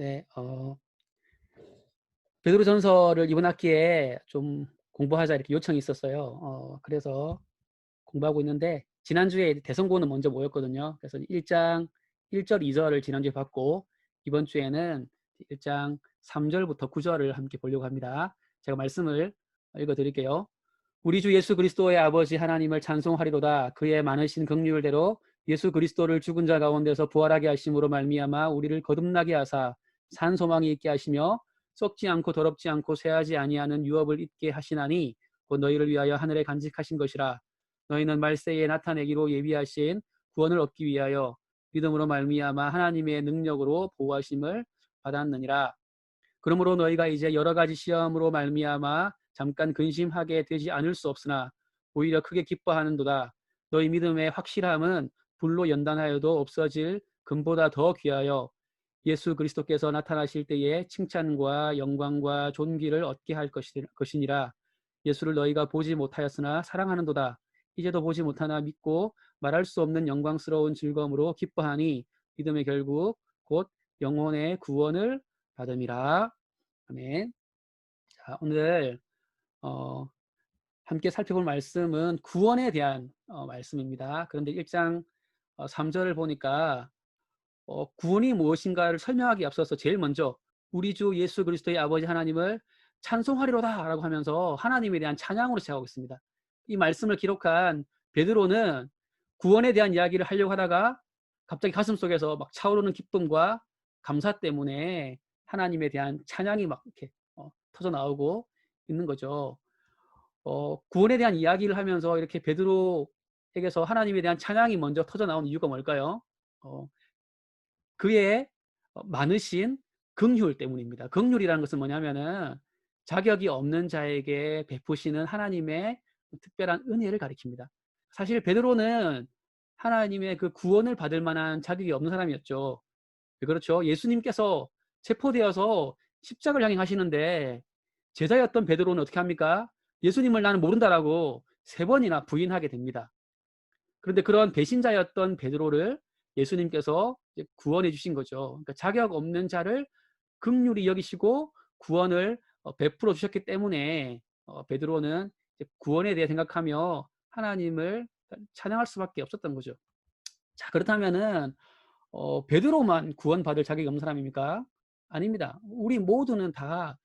네, 베드로전서를 이번 학기에 좀 공부하자 이렇게 요청이 있었어요. 그래서 공부하고 있는데 지난주에 대성고는 먼저 모였거든요. 그래서 1장 1절, 2절을 지난주에 봤고 이번 주에는 1장 3절부터 9절을 함께 보려고 합니다. 제가 말씀을 읽어 드릴게요. 우리 주 예수 그리스도의 아버지 하나님을 찬송하리로다. 그의 많으신 긍휼대로 예수 그리스도를 죽은 자 가운데서 부활하게 하심으로 말미암아 우리를 거듭나게 하사 산 소망이 있게 하시며 썩지 않고 더럽지 않고 쇠하지 아니하는 유업을 입게 하시나니 곧 너희를 위하여 하늘에 간직하신 것이라. 너희는 말세에 나타내기로 예비하신 구원을 얻기 위하여 믿음으로 말미암아 하나님의 능력으로 보호하심을 받았느니라. 그러므로 너희가 이제 여러 가지 시험으로 말미암아 잠깐 근심하게 되지 않을 수 없으나 오히려 크게 기뻐하는도다. 너희 믿음의 확실함은 불로 연단하여도 없어질 금보다 더 귀하여 예수 그리스도께서 나타나실 때에 칭찬과 영광과 존귀를 얻게 할 것이니라. 예수를 너희가 보지 못하였으나 사랑하는도다. 이제도 보지 못하나 믿고 말할 수 없는 영광스러운 즐거움으로 기뻐하니 믿음의 결국 곧 영혼의 구원을 받음이라. 아멘. 자, 오늘 어, 함께 살펴볼 말씀은 구원에 대한 말씀입니다. 그런데 1장 3절을 보니까 구원이 무엇인가를 설명하기 앞서서 제일 먼저 우리 주 예수 그리스도의 아버지 하나님을 찬송하리로다 라고 하면서 하나님에 대한 찬양으로 시작하고 있습니다. 이 말씀을 기록한 베드로는 구원에 대한 이야기를 하려고 하다가 갑자기 가슴속에서 막 차오르는 기쁨과 감사 때문에 하나님에 대한 찬양이 막 이렇게 터져 나오고 있는 거죠. 구원에 대한 이야기를 하면서 이렇게 베드로에게서 하나님에 대한 찬양이 먼저 터져 나온 이유가 뭘까요? 그의 많으신 긍휼 때문입니다. 긍휼이라는 것은 뭐냐면은 자격이 없는 자에게 베푸시는 하나님의 특별한 은혜를 가리킵니다. 사실 베드로는 하나님의 그 구원을 받을 만한 자격이 없는 사람이었죠. 그렇죠. 예수님께서 체포되어서 십자가를 향해 가시는데 제자였던 베드로는 어떻게 합니까? 예수님을 나는 모른다라고 3번이나 부인하게 됩니다. 그런데 그런 배신자였던 베드로를 예수님께서 구원해 주신 거죠. 그러니까 자격 없는 자를 긍휼히 여기시고 구원을 베풀어 주셨기 때문에 베드로는 구원에 대해 생각하며 하나님을 찬양할 수밖에 없었던 거죠. 자, 그렇다면은 베드로만 구원받을 자격이 없는 사람입니까? 아닙니다. 우리 모두는 다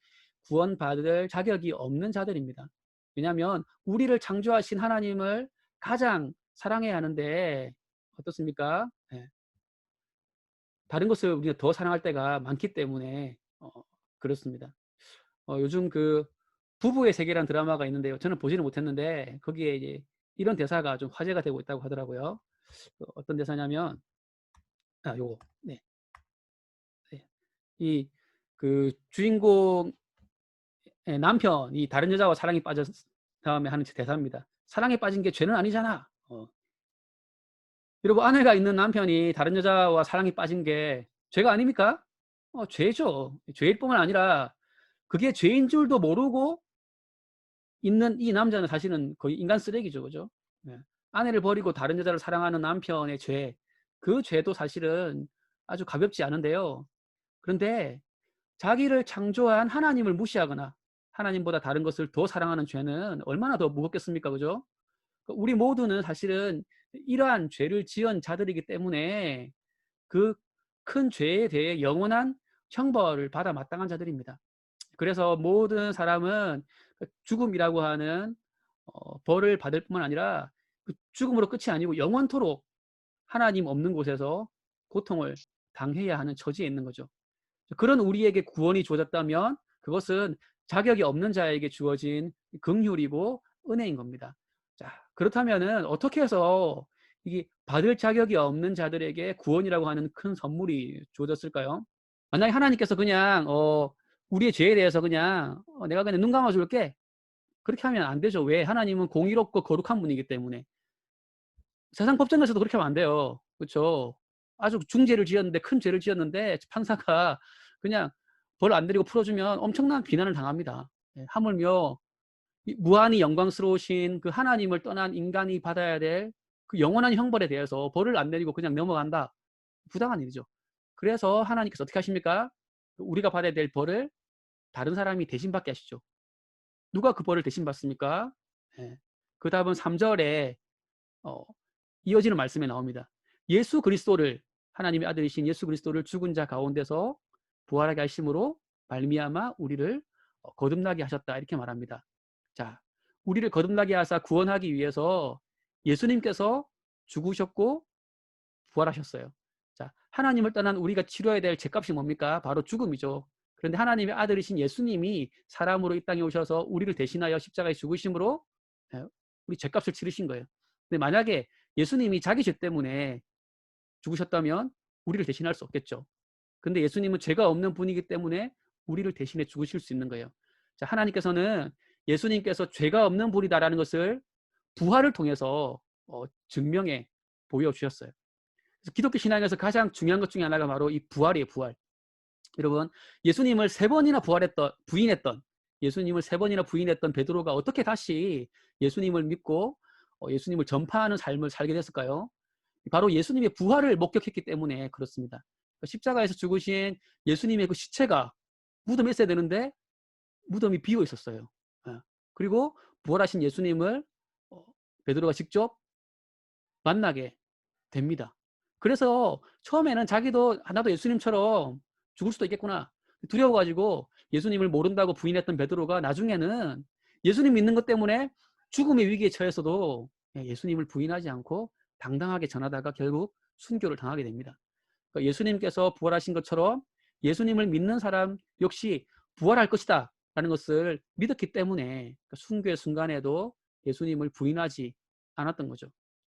구원받을 자격이 없는 자들입니다. 왜냐하면 우리를 창조하신 하나님을 가장 사랑해야 하는데 어떻습니까? 네. 다른 것을 우리가 더 사랑할 때가 많기 때문에 그렇습니다. 요즘 그 부부의 세계라는 드라마가 있는데요. 저는 보지는 못했는데 거기에 이제 이런 대사가 좀 화제가 되고 있다고 하더라고요. 어떤 대사냐면 요거. 네. 네. 이 그 주인공 남편이 다른 여자와 사랑에 빠졌 다음에 하는 대사입니다. "사랑에 빠진 게 죄는 아니잖아." 여러분, 아내가 있는 남편이 다른 여자와 사랑에 빠진 게 죄가 아닙니까? 죄죠. 죄일 뿐만 아니라 그게 죄인 줄도 모르고 있는 이 남자는 사실은 거의 인간 쓰레기죠. 그죠? 네. 아내를 버리고 다른 여자를 사랑하는 남편의 죄, 그 죄도 사실은 아주 가볍지 않은데요. 그런데 자기를 창조한 하나님을 무시하거나 하나님보다 다른 것을 더 사랑하는 죄는 얼마나 더 무겁겠습니까? 그죠? 우리 모두는 사실은 이러한 죄를 지은 자들이기 때문에 그 큰 죄에 대해 영원한 형벌을 받아 마땅한 자들입니다. 그래서 모든 사람은 죽음이라고 하는 벌을 받을 뿐만 아니라 그 죽음으로 끝이 아니고 영원토록 하나님 없는 곳에서 고통을 당해야 하는 처지에 있는 거죠. 그런 우리에게 구원이 주어졌다면 그것은 자격이 없는 자에게 주어진 긍휼이고 은혜인 겁니다. 자, 그렇다면은 어떻게 해서 이게 받을 자격이 없는 자들에게 구원이라고 하는 큰 선물이 주어졌을까요? 만약에 하나님께서 그냥 우리의 죄에 대해서 그냥 내가 그냥 눈 감아 줄게. 그렇게 하면 안 되죠. 왜? 하나님은 공의롭고 거룩한 분이기 때문에. 세상 법정에서도 그렇게 하면 안 돼요. 그렇죠? 아주 중죄를 지었는데 큰 죄를 지었는데 판사가 그냥 벌 안 내리고 풀어주면 엄청난 비난을 당합니다. 예, 하물며 무한히 영광스러우신 그 하나님을 떠난 인간이 받아야 될 그 영원한 형벌에 대해서 벌을 안 내리고 그냥 넘어간다. 부당한 일이죠. 그래서 하나님께서 어떻게 하십니까? 우리가 받아야 될 벌을 다른 사람이 대신 받게 하시죠. 누가 그 벌을 대신 받습니까? 예. 그 답은 3절에 이어지는 말씀에 나옵니다. 예수 그리스도를, 하나님의 아들이신 예수 그리스도를 죽은 자 가운데서 부활하게 하심으로 말미암아 우리를 거듭나게 하셨다, 이렇게 말합니다. 자, 우리를 거듭나게 하사 구원하기 위해서 예수님께서 죽으셨고 부활하셨어요. 자, 하나님을 떠난 우리가 치러야 될 죄값이 뭡니까? 바로 죽음이죠. 그런데 하나님의 아들이신 예수님이 사람으로 이 땅에 오셔서 우리를 대신하여 십자가에 죽으심으로 우리 죄값을 치르신 거예요. 근데 만약에 예수님이 자기 죄 때문에 죽으셨다면 우리를 대신할 수 없겠죠. 근데 예수님은 죄가 없는 분이기 때문에 우리를 대신해 죽으실 수 있는 거예요. 자, 하나님께서는 예수님께서 죄가 없는 분이다라는 것을 부활을 통해서 증명해 보여주셨어요. 그래서 기독교 신앙에서 가장 중요한 것 중에 하나가 바로 이 부활이에요, 부활. 여러분, 예수님을 3번이나 부인했던, 예수님을 3번이나 부인했던 베드로가 어떻게 다시 예수님을 믿고 예수님을 전파하는 삶을 살게 됐을까요? 바로 예수님의 부활을 목격했기 때문에 그렇습니다. 십자가에서 죽으신 예수님의 그 시체가 무덤에 있어야 되는데 무덤이 비어 있었어요. 그리고 부활하신 예수님을 베드로가 직접 만나게 됩니다. 그래서 처음에는 자기도 나도 예수님처럼 죽을 수도 있겠구나 두려워가지고 예수님을 모른다고 부인했던 베드로가 나중에는 예수님 믿는 것 때문에 죽음의 위기에 처했어도 예수님을 부인하지 않고 당당하게 전하다가 결국 순교를 당하게 됩니다. 그러니까 예수님께서 부활하신 것처럼 예수님을 믿는 사람 역시 부활할 것이다 라는 것을 믿었기 때문에 순교의 순간에도 예수님을 부인하지 않았던 거죠.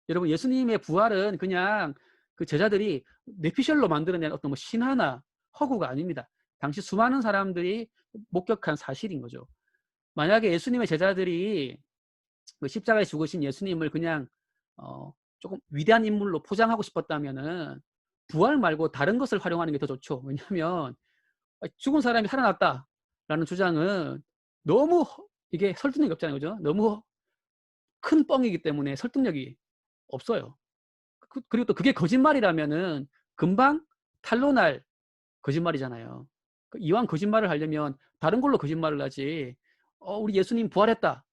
여러분, 예수님의 부활은 그냥 그 제자들이 뇌피셜로 만들어낸 어떤 뭐 신화나 허구가 아닙니다. 당시 수많은 사람들이 목격한 사실인 거죠. 만약에 예수님의 제자들이 그 십자가에 죽으신 예수님을 그냥 조금 위대한 인물로 포장하고 싶었다면은 부활 말고 다른 것을 활용하는 게 더 좋죠. 왜냐하면 죽은 사람이 살아났다라는 주장은 너무 이게 설득력이 없잖아요, 그죠? 너무 큰 뻥이기 때문에 설득력이 없어요. 그리고 또 그게 거짓말이라면은 금방 탄로날 거짓말이잖아요. 이왕 거짓말을 하려면 다른 걸로 거짓말을 하지. 우리 예수님 부활했다.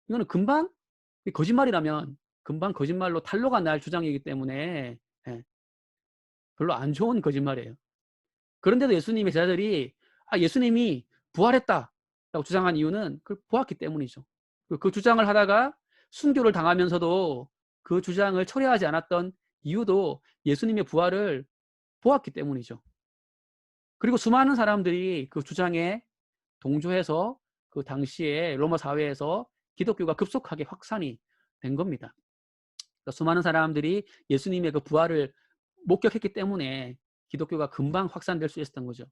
이거는 금방 거짓말이라면 금방 거짓말로 탄로가 날 주장이기 때문에 별로 안 좋은 거짓말이에요. 그런데도 예수님의 제자들이 예수님이 부활했다라고 주장한 이유는 그걸 보았기 때문이죠. 그 주장을 하다가 순교를 당하면서도 그 주장을 철회하지 않았던 이유도 예수님의 부활을 보았기 때문이죠. 그리고 수많은 사람들이 그 주장에 동조해서 그 당시에 로마 사회에서 기독교가 급속하게 확산이 된 겁니다. 그러니까 수많은 사람들이 예수님의 그 부활을 목격했기 때문에 기독교가 금방 확산될 수 있었던 거죠.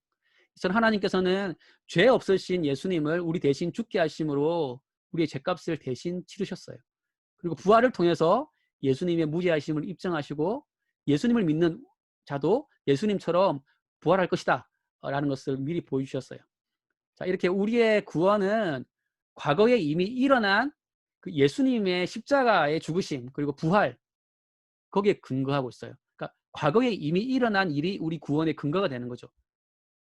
그래서 하나님께서는 죄 없으신 예수님을 우리 대신 죽게 하심으로 우리의 죄값을 대신 치르셨어요. 그리고 부활을 통해서 예수님의 무죄하심을 입증하시고 예수님을 믿는 자도 예수님처럼 부활할 것이다 라는 것을 미리 보여주셨어요. 자, 이렇게 우리의 구원은 과거에 이미 일어난 그 예수님의 십자가의 죽으심 그리고 부활, 거기에 근거하고 있어요. 그러니까 과거에 이미 일어난 일이 우리 구원의 근거가 되는 거죠.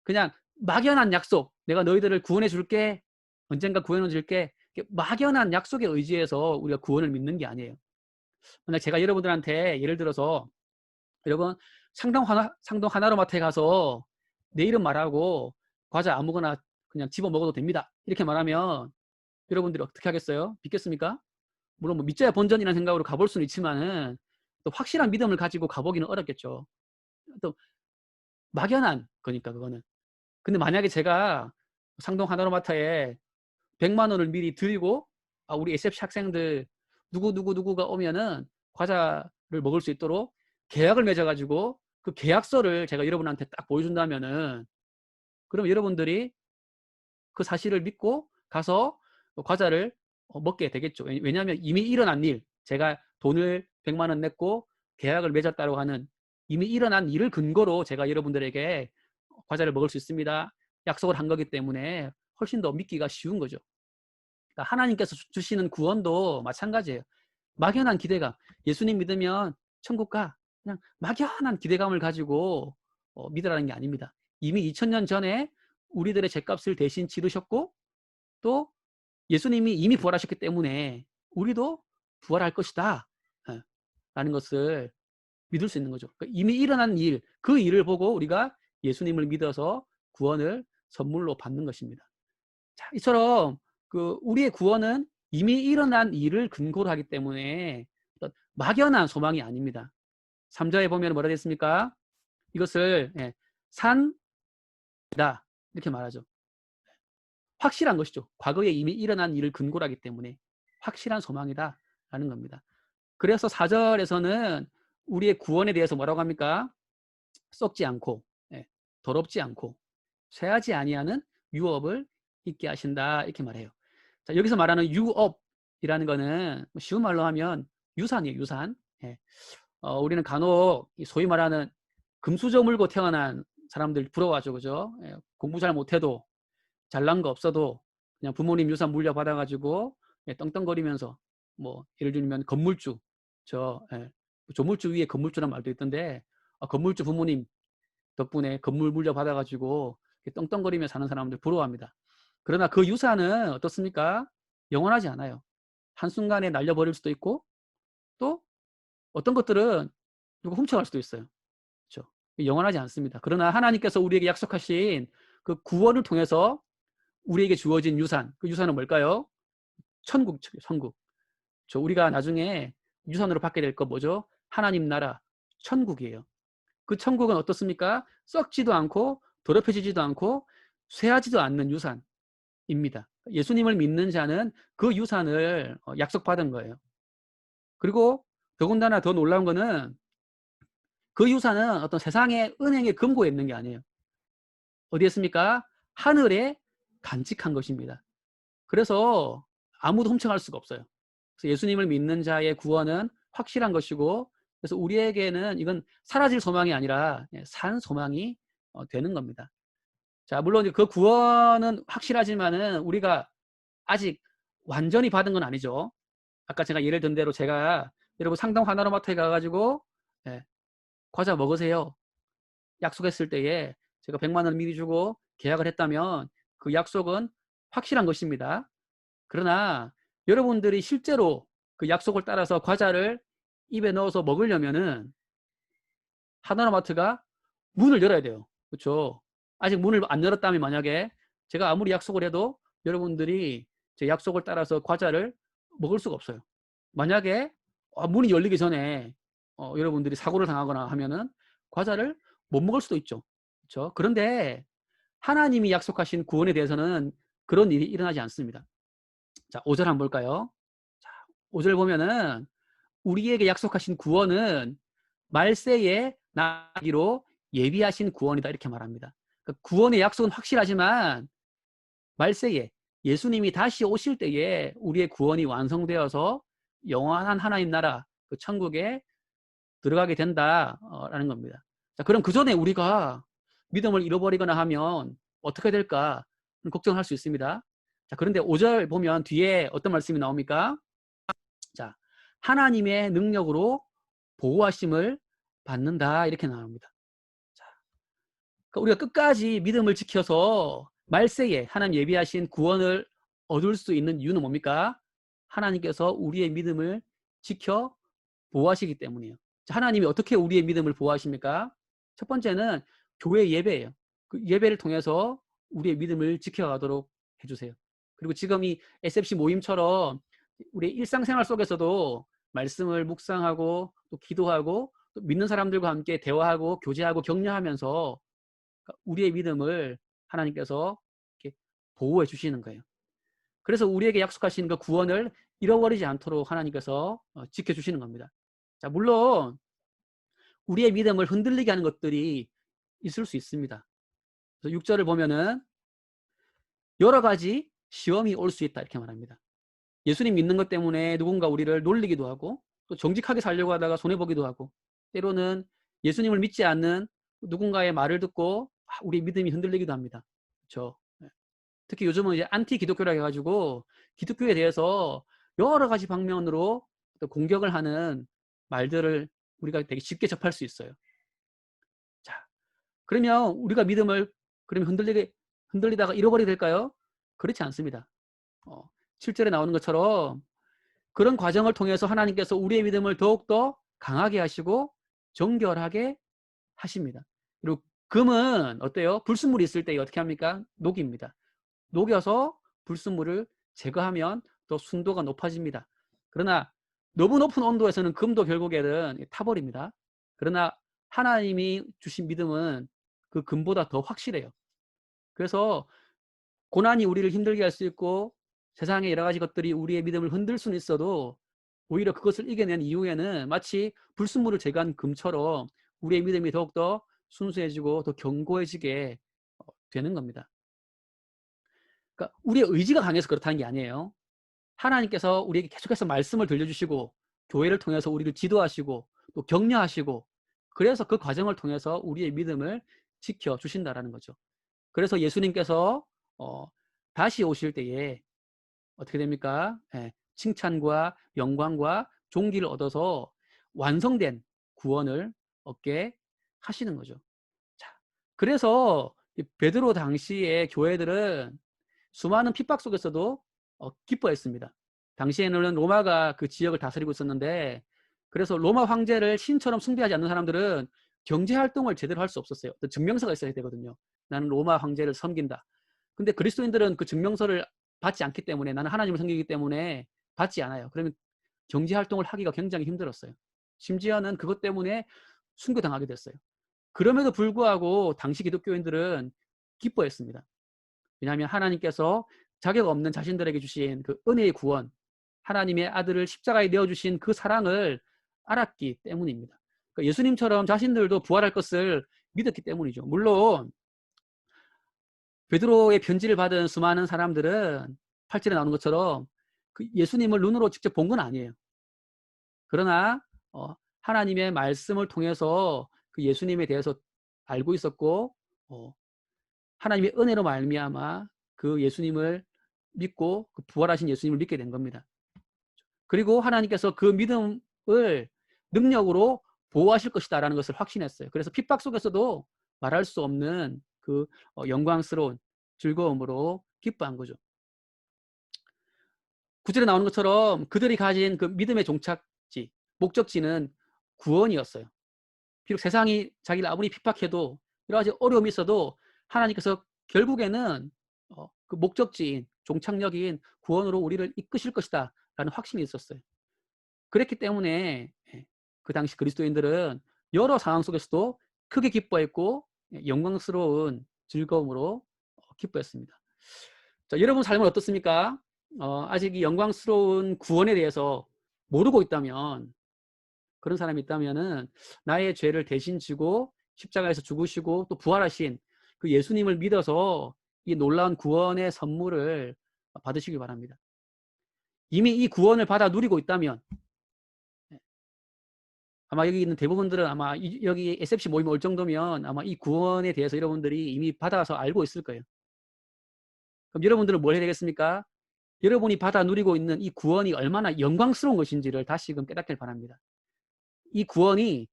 그냥 막연한 약속, 내가 너희들을 구원해 줄게, 언젠가 구원해 줄게, 막연한 약속에 의지해서 우리가 구원을 믿는 게 아니에요. 만약 제가 여러분들한테 예를 들어서 여러분 상동 하나로마트에 가서 내 이름 말하고 과자 아무거나 그냥 집어 먹어도 됩니다, 이렇게 말하면 여러분들이 어떻게 하겠어요? 믿겠습니까? 물론 뭐 믿자야 본전이라는 생각으로 가볼 수는 있지만은 또 확실한 믿음을 가지고 가보기는 어렵겠죠. 또 막연한 거니까 그거는. 근데 만약에 제가 상동 하나로마트에 100만 원을 미리 드리고 우리 SFC 학생들 누구가 오면은 과자를 먹을 수 있도록 계약을 맺어가지고 그 계약서를 제가 여러분한테 딱 보여준다면은 그럼 여러분들이 그 사실을 믿고 가서 과자를 먹게 되겠죠. 왜냐하면 이미 일어난 일, 제가 돈을 100만 원 냈고 계약을 맺었다고 하는 이미 일어난 일을 근거로 제가 여러분들에게 과자를 먹을 수 있습니다, 약속을 한 거기 때문에 훨씬 더 믿기가 쉬운 거죠. 그러니까 하나님께서 주시는 구원도 마찬가지예요. 막연한 기대감, 예수님 믿으면 천국 가, 그냥 막연한 기대감을 가지고 믿으라는 게 아닙니다. 이미 2000년 전에 우리들의 죗값을 대신 치르셨고 또 예수님이 이미 부활하셨기 때문에 우리도 부활할 것이다. 예, 라는 것을 믿을 수 있는 거죠. 그러니까 이미 일어난 일, 그 일을 보고 우리가 예수님을 믿어서 구원을 선물로 받는 것입니다. 자, 이처럼 그 우리의 구원은 이미 일어난 일을 근거로 하기 때문에 어떤 막연한 소망이 아닙니다. 3절에 보면 뭐라 됐습니까? 이것을 산이다 이렇게 말하죠. 확실한 것이죠. 과거에 이미 일어난 일을 근거로 하기 때문에 확실한 소망이다라는 겁니다. 그래서 4절에서는 우리의 구원에 대해서 뭐라고 합니까? 썩지 않고 더럽지 않고 쇠하지 아니하는 유업을 있게 하신다 이렇게 말해요. 자, 여기서 말하는 유업이라는 거는 쉬운 말로 하면 유산이에요. 유산. 우리는 간혹 소위 말하는 금수저 물고 태어난 사람들 부러워하죠. 그죠? 공부 잘 못해도 잘난 거 없어도 그냥 부모님 유산 물려받아가지고 떵떵거리면서 뭐 예를 들면 건물주 조물주 위에 건물주란 말도 있던데 건물주 부모님 덕분에 건물 물려받아가지고 떵떵거리며 사는 사람들 부러워합니다. 그러나 그 유산은 어떻습니까? 영원하지 않아요. 한순간에 날려버릴 수도 있고 또 어떤 것들은 누가 훔쳐갈 수도 있어요. 그렇죠? 영원하지 않습니다. 그러나 하나님께서 우리에게 약속하신 그 구원을 통해서 우리에게 주어진 유산, 그 유산은 뭘까요? 천국, 천국. 우리가 나중에 유산으로 받게 될 거 뭐죠? 하나님 나라, 천국이에요. 그 천국은 어떻습니까? 썩지도 않고 더럽혀지지도 않고 쇠하지도 않는 유산입니다. 예수님을 믿는 자는 그 유산을 약속받은 거예요. 그리고 더군다나 더 놀라운 거는 그 유산은 어떤 세상의 은행에 금고에 있는 게 아니에요. 어디에 있습니까? 하늘에 간직한 것입니다. 그래서 아무도 훔쳐갈 수가 없어요. 그래서 예수님을 믿는 자의 구원은 확실한 것이고 그래서 우리에게는 이건 사라질 소망이 아니라 산 소망이 되는 겁니다. 자, 물론 그 구원은 확실하지만은 우리가 아직 완전히 받은 건 아니죠. 아까 제가 예를 든 대로 제가 여러분 상동 하나로마트에 가가지고 과자 먹으세요. 약속했을 때에 제가 100만 원을 미리 주고 계약을 했다면 그 약속은 확실한 것입니다. 그러나 여러분들이 실제로 그 약속을 따라서 과자를 입에 넣어서 먹으려면은 하나로마트가 문을 열어야 돼요. 그렇죠? 아직 문을 안 열었다면 만약에 제가 아무리 약속을 해도 여러분들이 제 약속을 따라서 과자를 먹을 수가 없어요. 만약에 문이 열리기 전에 여러분들이 사고를 당하거나 하면은 과자를 못 먹을 수도 있죠. 그렇죠? 그런데 하나님이 약속하신 구원에 대해서는 그런 일이 일어나지 않습니다. 자, 5절 한번 볼까요? 자, 5절 보면은 우리에게 약속하신 구원은 말세에 나기로 예비하신 구원이다 이렇게 말합니다. 그러니까 구원의 약속은 확실하지만 말세에 예수님이 다시 오실 때에 우리의 구원이 완성되어서 영원한 하나님 나라 그 천국에 들어가게 된다라는 겁니다. 자, 그럼 그 전에 우리가 믿음을 잃어버리거나 하면 어떻게 될까 걱정할 수 있습니다. 자, 그런데 5절 보면 뒤에 어떤 말씀이 나옵니까? 자, 하나님의 능력으로 보호하심을 받는다 이렇게 나옵니다. 자, 그러니까 우리가 끝까지 믿음을 지켜서 말세에 하나님 예비하신 구원을 얻을 수 있는 이유는 뭡니까? 하나님께서 우리의 믿음을 지켜 보호하시기 때문이에요. 자, 하나님이 어떻게 우리의 믿음을 보호하십니까? 첫 번째는 교회 예배예요. 그 예배를 통해서 우리의 믿음을 지켜가도록 해주세요. 그리고 지금 이 SFC 모임처럼 우리 일상생활 속에서도 말씀을 묵상하고 또 기도하고 또 믿는 사람들과 함께 대화하고 교제하고 격려하면서 우리의 믿음을 하나님께서 이렇게 보호해 주시는 거예요. 그래서 우리에게 약속하신 그 구원을 잃어버리지 않도록 하나님께서 지켜주시는 겁니다. 자, 물론 우리의 믿음을 흔들리게 하는 것들이 있을 수 있습니다. 그래서 6절을 보면은 여러 가지 시험이 올 수 있다 이렇게 말합니다. 예수님 믿는 것 때문에 누군가 우리를 놀리기도 하고 또 정직하게 살려고 하다가 손해보기도 하고 때로는 예수님을 믿지 않는 누군가의 말을 듣고 우리 믿음이 흔들리기도 합니다. 그렇죠? 특히 요즘은 이제 안티 기독교라 해가지고 기독교에 대해서 여러 가지 방면으로 또 공격을 하는 말들을 우리가 되게 쉽게 접할 수 있어요. 자, 그러면 우리가 믿음을 그러면 흔들리게 흔들리다가 잃어버리게 될까요? 그렇지 않습니다. 7절에 나오는 것처럼 그런 과정을 통해서 하나님께서 우리의 믿음을 더욱더 강하게 하시고 정결하게 하십니다. 그리고 금은 어때요? 불순물이 있을 때 어떻게 합니까? 녹입니다. 녹여서 불순물을 제거하면 더 순도가 높아집니다. 그러나 너무 높은 온도에서는 금도 결국에는 타버립니다. 그러나 하나님이 주신 믿음은 그 금보다 더 확실해요. 그래서 고난이 우리를 힘들게 할 수 있고 세상의 여러 가지 것들이 우리의 믿음을 흔들 수는 있어도 오히려 그것을 이겨낸 이후에는 마치 불순물을 제거한 금처럼 우리의 믿음이 더욱더 순수해지고 더 견고해지게 되는 겁니다. 그러니까 우리의 의지가 강해서 그렇다는 게 아니에요. 하나님께서 우리에게 계속해서 말씀을 들려주시고 교회를 통해서 우리를 지도하시고 또 격려하시고 그래서 그 과정을 통해서 우리의 믿음을 지켜주신다라는 거죠. 그래서 예수님께서 다시 오실 때에 어떻게 됩니까? 예, 칭찬과 영광과 존귀를 얻어서 완성된 구원을 얻게 하시는 거죠. 자, 그래서 베드로 당시의 교회들은 수많은 핍박 속에서도 기뻐했습니다. 당시에는 로마가 그 지역을 다스리고 있었는데 그래서 로마 황제를 신처럼 숭배하지 않는 사람들은 경제 활동을 제대로 할 수 없었어요. 증명서가 있어야 되거든요. 나는 로마 황제를 섬긴다. 근데 그리스도인들은 그 증명서를 받지 않기 때문에 나는 하나님을 섬기기 때문에 받지 않아요. 그러면 경제 활동을 하기가 굉장히 힘들었어요. 심지어는 그것 때문에 순교당하게 됐어요. 그럼에도 불구하고 당시 기독교인들은 기뻐했습니다. 왜냐하면 하나님께서 자격 없는 자신들에게 주신 그 은혜의 구원, 하나님의 아들을 십자가에 내어주신 그 사랑을 알았기 때문입니다. 그러니까 예수님처럼 자신들도 부활할 것을 믿었기 때문이죠. 물론 베드로의 편지를 받은 수많은 사람들은 8절에 나오는 것처럼 그 예수님을 눈으로 직접 본 건 아니에요. 그러나 하나님의 말씀을 통해서 그 예수님에 대해서 알고 있었고 하나님의 은혜로 말미암아 그 예수님을 믿고 그 부활하신 예수님을 믿게 된 겁니다. 그리고 하나님께서 그 믿음을 능력으로 보호하실 것이다라는 것을 확신했어요. 그래서 핍박 속에서도 말할 수 없는 그 영광스러운 즐거움으로 기뻐한 거죠. 9절에 나오는 것처럼 그들이 가진 그 믿음의 종착지, 목적지는 구원이었어요. 비록 세상이 자기를 아무리 핍박해도 여러 가지 어려움이 있어도 하나님께서 결국에는 그 목적지인 종착역인 구원으로 우리를 이끄실 것이다 라는 확신이 있었어요. 그랬기 때문에 그 당시 그리스도인들은 여러 상황 속에서도 크게 기뻐했고 영광스러운 즐거움으로 기뻐했습니다. 자, 여러분 삶은 어떻습니까? 아직 이 영광스러운 구원에 대해서 모르고 있다면 그런 사람이 있다면은 나의 죄를 대신 지고 십자가에서 죽으시고 또 부활하신 그 예수님을 믿어서 이 놀라운 구원의 선물을 받으시기 바랍니다. 이미 이 구원을 받아 누리고 있다면 아마 여기 있는 대부분들은 아마 여기 SFC 모임 올 정도면 아마 이 구원에 대해서 여러분들이 이미 받아서 알고 있을 거예요. 그럼 여러분들은 뭘 해야 되겠습니까? 여러분이 받아 누리고 있는 이 구원이 얼마나 영광스러운 것인지를 다시금 깨닫길 바랍니다. 이 구원이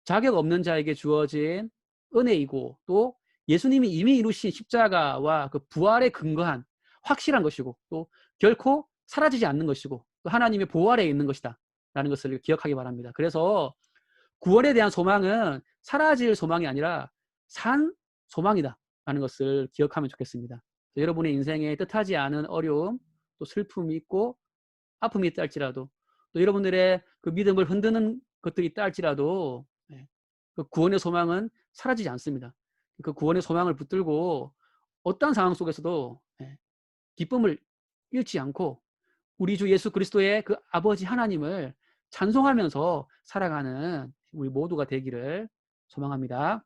자격 없는 자에게 주어진 은혜이고 또 예수님이 이미 이루신 십자가와 그 부활에 근거한 확실한 것이고 또 결코 사라지지 않는 것이고 또 하나님의 보호 아래에 있는 것이다 라는 것을 기억하기 바랍니다. 그래서 구원에 대한 소망은 사라질 소망이 아니라 산 소망이다 라는 것을 기억하면 좋겠습니다. 여러분의 인생에 뜻하지 않은 어려움 또 슬픔이 있고 아픔이 있다 할지라도 또 여러분들의 그 믿음을 흔드는 것들이 있다 할지라도 그 구원의 소망은 사라지지 않습니다. 그 구원의 소망을 붙들고 어떤 상황 속에서도 기쁨을 잃지 않고 우리 주 예수 그리스도의 그 아버지 하나님을 찬송하면서 살아가는 우리 모두가 되기를 소망합니다.